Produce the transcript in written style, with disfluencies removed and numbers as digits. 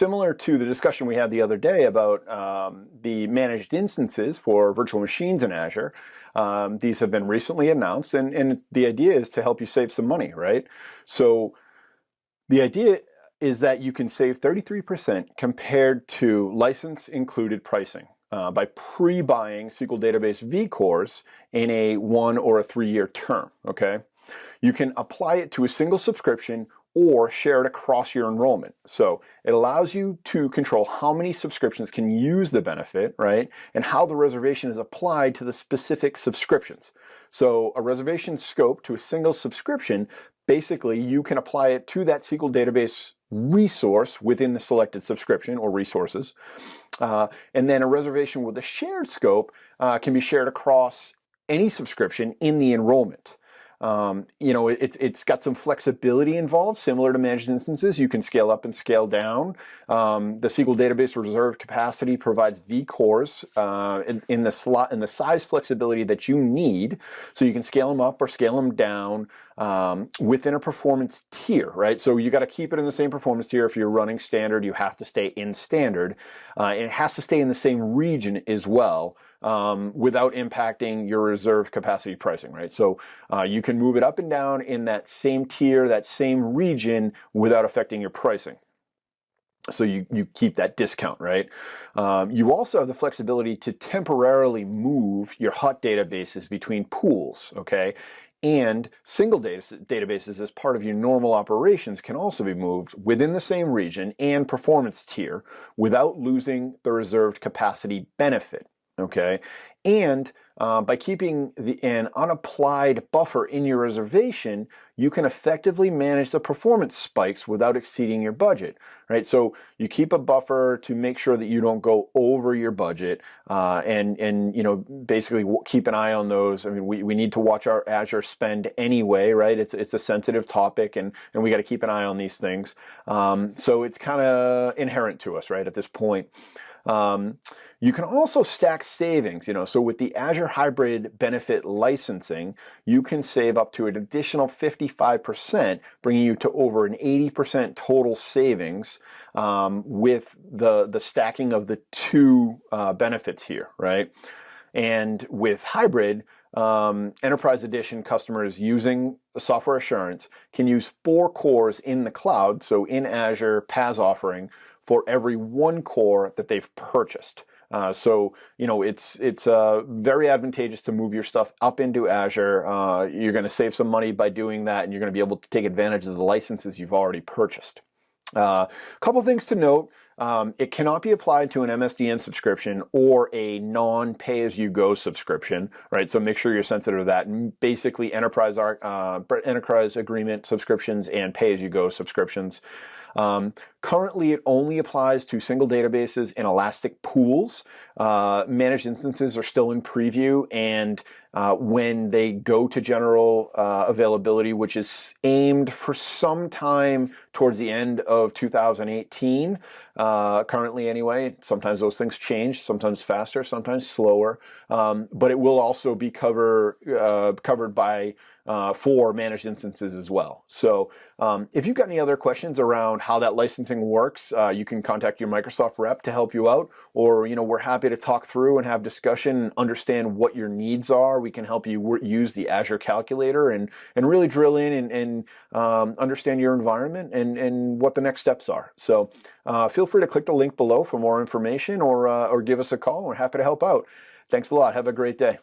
similar to the discussion we had the other day about the managed instances for virtual machines in Azure. These have been recently announced, and the idea is to help you save some money, right? So the idea is that you can save 33% compared to license included pricing by pre-buying SQL database vCores in a 1 or a 3-year term, okay? You can apply it to a single subscription or share it across your enrollment. So it allows you to control how many subscriptions can use the benefit, right? And how the reservation is applied to the specific subscriptions. So a reservation scope to a single subscription, basically you can apply it to that SQL database resource within the selected subscription or resources. And then a reservation with a shared scope can be shared across any subscription in the enrollment. It's got some flexibility involved, similar to managed instances. You can scale up and scale down. The SQL database reserved capacity provides vCores in the size flexibility that you need, so you can scale them up or scale them down within a performance tier, right? So you got to keep it in the same performance tier. If you're running standard, you have to stay in standard, and it has to stay in the same region as well. Without impacting your reserve capacity pricing, right? So you can move it up and down in that same tier, that same region, without affecting your pricing. So you keep that discount, right? You also have the flexibility to temporarily move your hot databases between pools, okay? And single databases as part of your normal operations can also be moved within the same region and performance tier without losing the reserved capacity benefit. Okay, and by keeping an unapplied buffer in your reservation, you can effectively manage the performance spikes without exceeding your budget, right? So you keep a buffer to make sure that you don't go over your budget, and basically keep an eye on those. I mean, we need to watch our Azure spend anyway, right? It's a sensitive topic, and we got to keep an eye on these things. So it's kind of inherent to us, right, at this point. You can also stack savings, so with the Azure Hybrid Benefit licensing, you can save up to an additional 55%, bringing you to over an 80% total savings with the stacking of the two benefits here, right? And with Hybrid, Enterprise Edition customers using software assurance can use 4 cores in the cloud, so in Azure PaaS offering, for every 1 core that they've purchased. So it's very advantageous to move your stuff up into Azure. You're going to save some money by doing that, and you're going to be able to take advantage of the licenses you've already purchased. Couple things to note. It cannot be applied to an MSDN subscription or a non-pay-as-you-go subscription, right? So make sure you're sensitive to that. And basically, enterprise agreement subscriptions and pay-as-you-go subscriptions. Currently, it only applies to single databases and elastic pools. Managed instances are still in preview, and when they go to general availability, which is aimed for some time towards the end of 2018, currently anyway. Sometimes those things change, sometimes faster, sometimes slower, but it will also be covered by for managed instances as well. So if you've got any other questions around how that licensing works, you can contact your Microsoft rep to help you out, or we're happy to talk through and have discussion and understand what your needs are. We can help you use the Azure calculator and really drill in and understand your environment and what the next steps are. So feel free to click the link below for more information, or give us a call. We're happy to help out. Thanks a lot. Have a great day.